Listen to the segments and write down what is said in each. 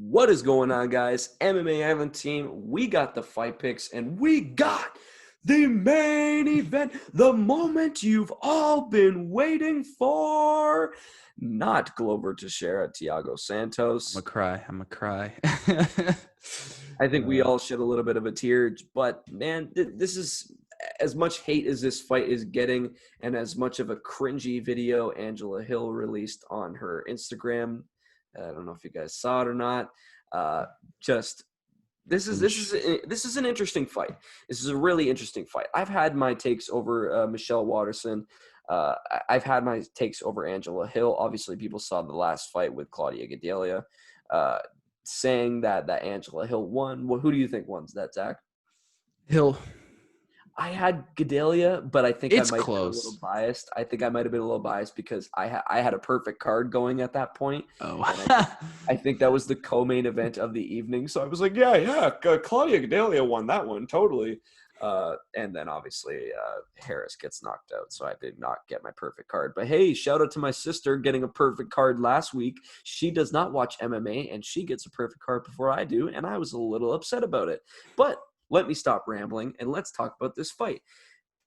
What is going on, guys? MMA Island team, we got the fight picks and we got the main event, the moment you've all been waiting for. Not Glover Teixeira, Thiago Santos. I'm a cry. I think we all shed a little bit of a tear, but man, this is as much hate as this fight is getting, and as much of a cringy video Angela Hill released on her Instagram. I don't know if you guys saw it or not. Just this is an interesting fight. This is a really interesting fight. I've had my takes over Michelle Waterson. I've had my takes over Angela Hill. Obviously, people saw the last fight with Claudia Gadelha, saying that Angela Hill won. Well, who do you think won that, Zach? Hill. I had Gadelha, but I think It's I might close. have been a little biased. I think I might have been a little biased because I had a perfect card going at that point. Oh. I think that was the co-main event of the evening. So I was like, yeah, Claudia Gadelha won that one, totally. And then obviously Harris gets knocked out, so I did not get my perfect card. But hey, shout out to my sister getting a perfect card last week. She does not watch MMA, and she gets a perfect card before I do, and I was a little upset about it. But let me stop rambling, and let's talk about this fight.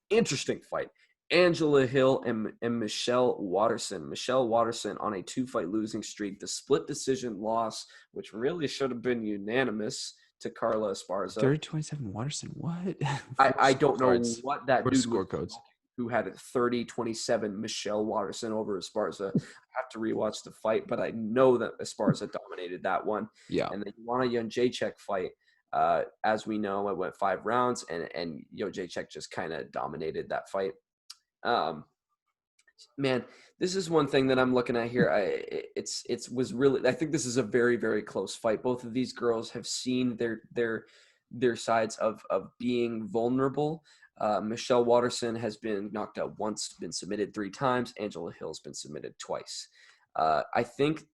Interesting fight. Angela Hill and Michelle Waterson. Michelle Waterson on a 2-fight losing streak. The split decision loss, which really should have been unanimous, to Carla Esparza. 30-27 Waterson. What? I don't know what that dude score was codes who had 30-27 Michelle Waterson over Esparza. I have to rewatch the fight, but I know that Esparza dominated that one. Yeah. And the Joanna Jędrzejczyk fight, as we know, it went 5 rounds, and Jędrzejczyk just kind of dominated that fight. Man, this is one thing that I'm looking at here. I think this is a very, very close fight. Both of these girls have seen their sides of being vulnerable. Michelle Waterson has been knocked out once, been submitted 3 times. Angela Hill's been submitted twice. I think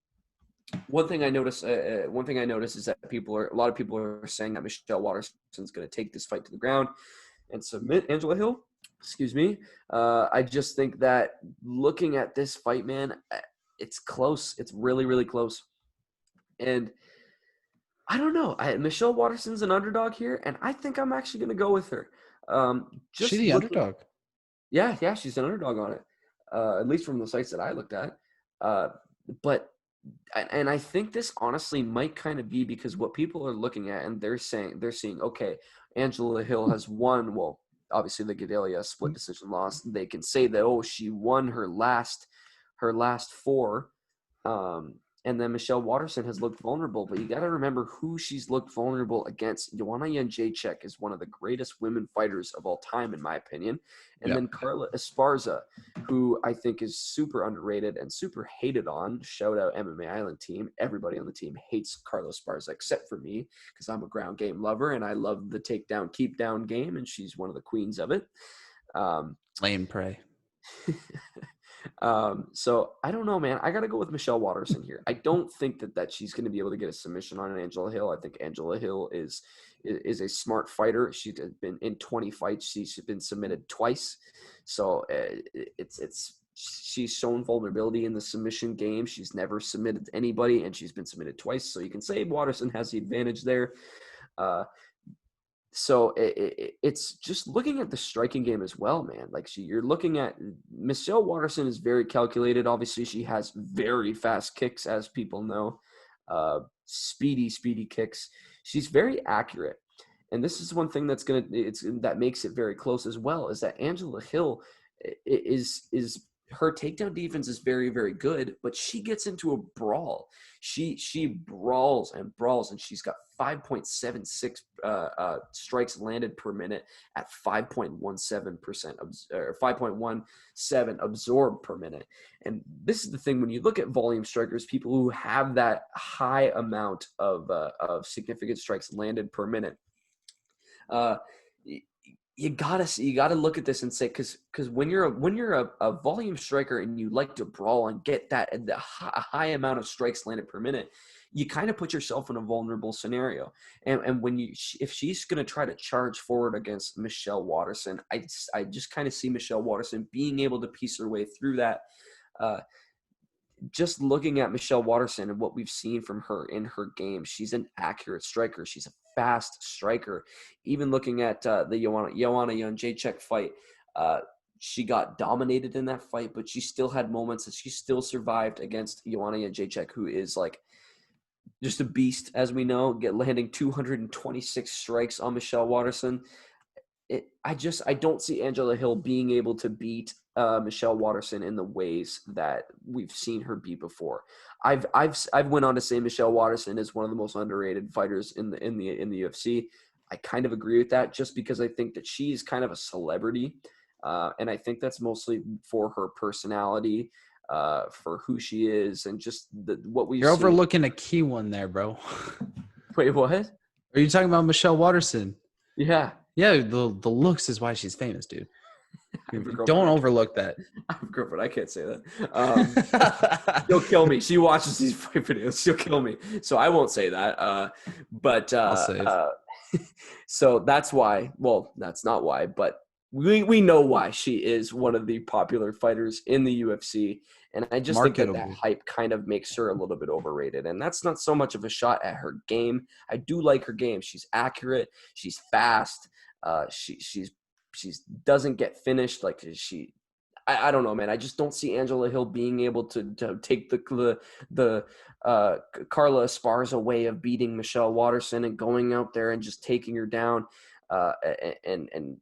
one thing I notice is that a lot of people are saying that Michelle Waterson's going to take this fight to the ground and submit Angela Hill. Excuse me. I just think that looking at this fight, man, it's close. It's really, really close. And I don't know. Michelle Waterson's an underdog here, and I think I'm actually going to go with her. She's the underdog. Yeah, she's an underdog on it, at least from the sites that I looked at. But I think this honestly might kind of be because what people are looking at, and they're seeing, okay, Angela Hill has won. Well, obviously the Gadelha split decision loss. They can say that, she won her last 4. And then Michelle Waterson has looked vulnerable, but you got to remember who she's looked vulnerable against. Joanna Jędrzejczyk is one of the greatest women fighters of all time, in my opinion. And then Carla Esparza, who I think is super underrated and super hated on. Shout out MMA Island team. Everybody on the team hates Carla Esparza except for me, because I'm a ground game lover and I love the takedown, keep down game, and she's one of the queens of it. Lay and pray. So I don't know, man. I got to go with Michelle Waterson here. I don't think that she's going to be able to get a submission on Angela Hill. I think Angela Hill is a smart fighter. She's been in 20 fights. She's been submitted twice. So she's shown vulnerability in the submission game. She's never submitted anybody, and she's been submitted twice. So you can say Waterson has the advantage there. So it's just looking at the striking game as well, man. Like you're looking at Michelle Waterson is very calculated. Obviously, she has very fast kicks, as people know, speedy kicks. She's very accurate, and this is one thing that makes it very close as well. Is that Angela Hill is her takedown defense is very, very good, but she gets into a brawl. She brawls, and she's got 5.76 strikes landed per minute at 5.17% or 5.17 absorbed per minute. And this is the thing, when you look at volume strikers, people who have that high amount of significant strikes landed per minute, you gotta look at this and say, because when you're a volume striker and you like to brawl and get that a high amount of strikes landed per minute, you kind of put yourself in a vulnerable scenario. And when if she's gonna try to charge forward against Michelle Waterson, I just kind of see Michelle Waterson being able to piece her way through that. just looking at Michelle Waterson and what we've seen from her in her game, she's an accurate striker. She's a fast striker. Even looking at the Joanna Jędrzejczyk fight, she got dominated in that fight, but she still had moments that she still survived against Joanna Jędrzejczyk, who is like just a beast, as we know, landing 226 strikes on Michelle Waterson. I don't see Angela Hill being able to beat Michelle Waterson in the ways that we've seen her be before. I've went on to say Michelle Waterson is one of the most underrated fighters in the UFC. I kind of agree with that, just because I think that she's kind of a celebrity, and I think that's mostly for her personality, for who she is, and just what we've You're seen. overlooking a key one there, bro. Wait, what? Are you talking about Michelle Waterson? Yeah. Yeah, the looks is why she's famous, dude. Don't overlook that. I have a girlfriend. I can't say that. She'll kill me. She watches these fight videos. She'll kill me. So I won't say that. But I'll say it. So that's why. Well, that's not why, but we know why she is one of the popular fighters in the UFC. And I just think that hype kind of makes her a little bit overrated. And that's not so much of a shot at her game. I do like her game. She's accurate. She's fast. She's doesn't get finished. Like I don't know, man. I just don't see Angela Hill being able to take the Carla Esparza way of beating Michelle Waterson and going out there and just taking her down. And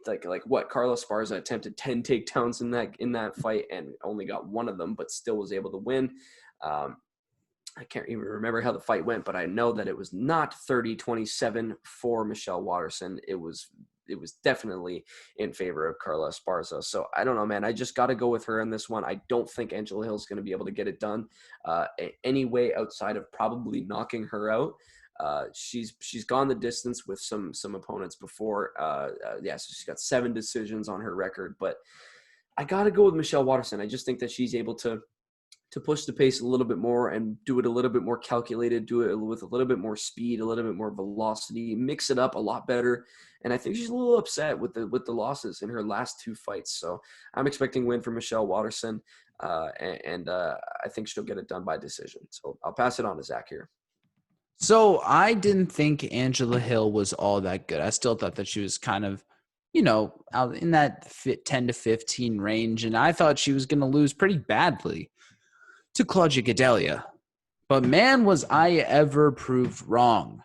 like what Carla Esparza attempted 10 takedowns in that fight and only got one of them, but still was able to win. I can't even remember how the fight went, but I know that it was not 30-27 for Michelle Waterson. It was definitely in favor of Carla Esparza. So I don't know, man. I just got to go with her in this one. I don't think Angela Hill's going to be able to get it done any way outside of probably knocking her out. She's gone the distance with some opponents before. So she's got 7 decisions on her record, but I got to go with Michelle Waterson. I just think that she's able to push the pace a little bit more and do it a little bit more calculated, do it with a little bit more speed, a little bit more velocity, mix it up a lot better. And I think she's a little upset with the losses in her last 2 fights. So I'm expecting a win for Michelle Waterson, and I think she'll get it done by decision. So I'll pass it on to Zach here. So I didn't think Angela Hill was all that good. I still thought that she was kind of, out in that 10 to 15 range. And I thought she was going to lose pretty badly to Claudia Gadelha. But man, was I ever proved wrong.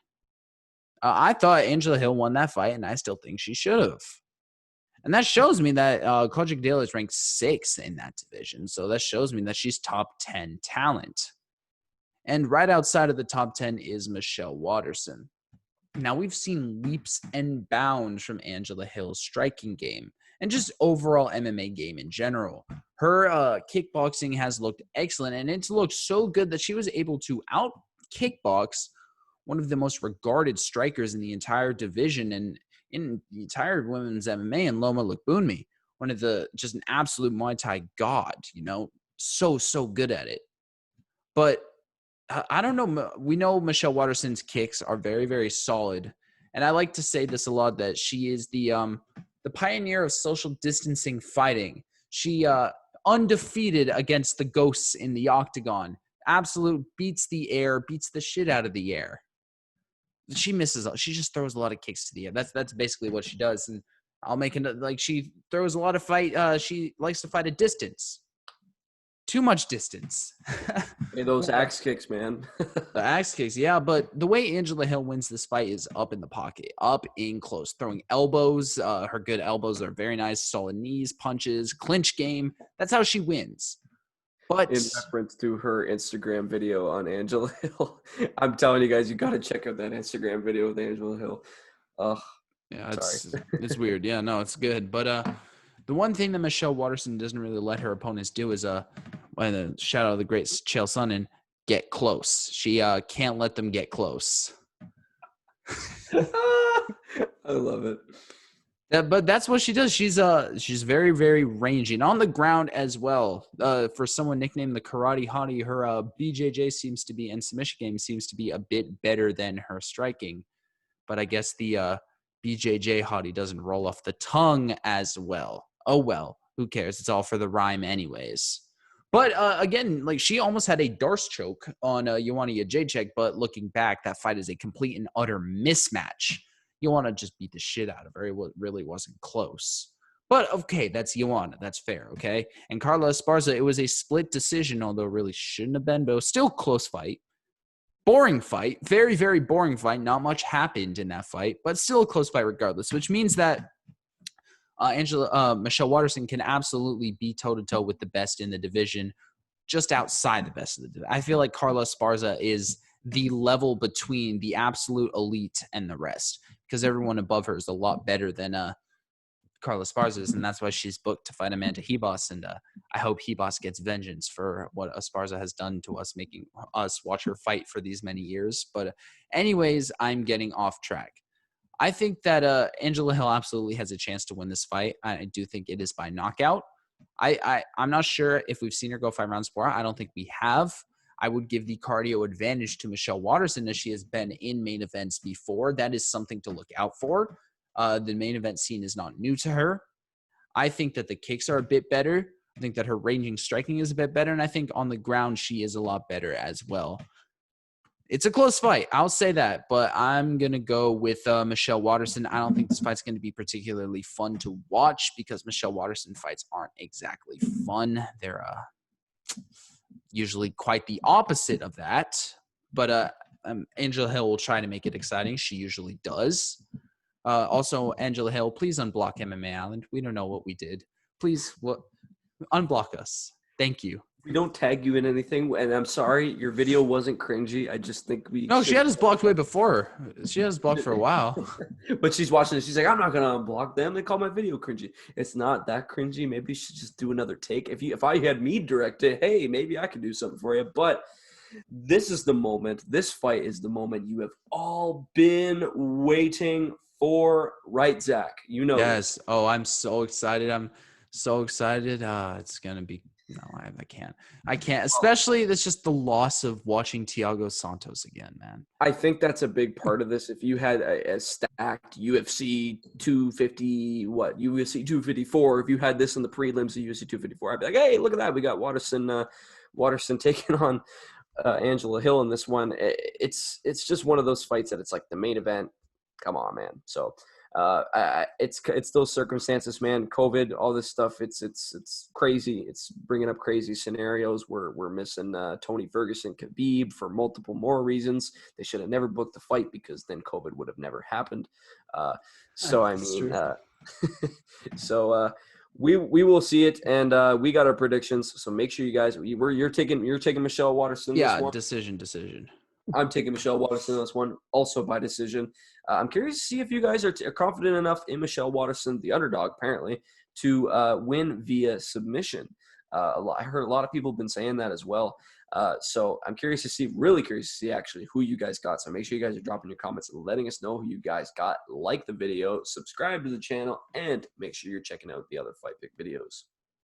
I thought Angela Hill won that fight, and I still think she should have. And that shows me that Claudia Gadelha is ranked 6th in that division. So that shows me that she's top 10 talent. And right outside of the top 10 is Michelle Waterson. Now, we've seen leaps and bounds from Angela Hill's striking game and just overall MMA game in general. Her kickboxing has looked excellent, and it's looked so good that she was able to out-kickbox one of the most regarded strikers in the entire division and in the entire women's MMA, and Loma Lookboonmee, one of just an absolute Muay Thai god, so good at it. But I don't know. We know Michelle Waterson's kicks are very, very solid. And I like to say this a lot, that she is the pioneer of social distancing fighting. She undefeated against the ghosts in the octagon. Absolute beats the shit out of the air. She just throws a lot of kicks to the air. That's basically what she does. And I'll make it she throws a lot of fight. She likes to fight at distance. Too much distance. Hey, those axe kicks, man. The axe kicks, yeah. But the way Angela Hill wins this fight is up in the pocket, up in close, throwing elbows. Her good elbows are very nice, solid knees, punches, clinch game. That's how she wins. But in reference to her Instagram video on Angela Hill, I'm telling you guys, you got to check out that Instagram video with Angela Hill. Yeah, it's weird. Yeah, no, it's good. But the one thing that Michelle Waterson doesn't really let her opponents do is shout out the great Chael Sonnen, get close. She can't let them get close. I love it. But that's what she does. She's very, very rangy and on the ground as well. For someone nicknamed the Karate Hottie, her BJJ seems to be, and submission game seems to be a bit better than her striking. But I guess the BJJ Hottie doesn't roll off the tongue as well. Oh well, who cares? It's all for the rhyme anyways. But again, like she almost had a Darce choke on Joanna Jacek, but looking back, that fight is a complete and utter mismatch. Joanna just beat the shit out of her. It really wasn't close. But okay, that's Joanna. That's fair, okay? And Carla Esparza, it was a split decision, although it really shouldn't have been, but it was still a close fight. Boring fight. Very, very boring fight. Not much happened in that fight, but still a close fight regardless, which means that Michelle Waterson can absolutely be toe-to-toe with the best in the division, just outside the best of the division. I feel like Carla Esparza is the level between the absolute elite and the rest, because everyone above her is a lot better than Carla Esparza is, and that's why she's booked to fight Amanda Ribas. And I hope Ribas gets vengeance for what Esparza has done to us, making us watch her fight for these many years. But anyways, I'm getting off track. I think that Angela Hill absolutely has a chance to win this fight. I do think it is by knockout. I'm not sure if we've seen her go 5 rounds before. I don't think we have. I would give the cardio advantage to Michelle Waterson, as she has been in main events before. That is something to look out for. The main event scene is not new to her. I think that the kicks are a bit better. I think that her ranging striking is a bit better. And I think on the ground, she is a lot better as well. It's a close fight. I'll say that, but I'm going to go with Michelle Waterson. I don't think this fight's going to be particularly fun to watch because Michelle Waterson fights aren't exactly fun. They're usually quite the opposite of that. But Angela Hill will try to make it exciting. She usually does. Also, Angela Hill, please unblock MMA Island. We don't know what we did. Please unblock us. Thank you. We don't tag you in anything, and I'm sorry, your video wasn't cringy. I just think she had us blocked way before. She has blocked for a while. But she's watching it. She's like, I'm not gonna unblock them. They call my video cringy. It's not that cringy. Maybe you should just do another take. If I had me direct it, hey, maybe I could do something for you. But this is the moment. This fight is the moment you have all been waiting for, right, Zach? You know. Yes. Oh, I'm so excited. I'm so excited. It's gonna be. No, I can't. I can't. Especially, that's just the loss of watching Thiago Santos again, man. I think that's a big part of this. If you had a stacked UFC 250, UFC 254, if you had this in the prelims of UFC 254, I'd be like, hey, look at that. We got Waterson taking on Angela Hill in this one. It's just one of those fights that it's like the main event. Come on, man. So it's those circumstances, man. COVID, all this stuff. It's crazy. It's bringing up crazy scenarios. We're missing Tony Ferguson, Khabib for multiple more reasons. They should have never booked the fight because then COVID would have never happened. We will see it, and we got our predictions. So make sure you guys, you're taking Michelle Waterson. Yeah, this one. decision. I'm taking Michelle Waterson in this one, also by decision. I'm curious to see if you guys are confident enough in Michelle Waterson, the underdog, apparently, to win via submission. I heard a lot of people have been saying that as well. So I'm really curious to see actually who you guys got. So make sure you guys are dropping your comments and letting us know who you guys got. Like the video, subscribe to the channel, and make sure you're checking out the other Fight Pick videos.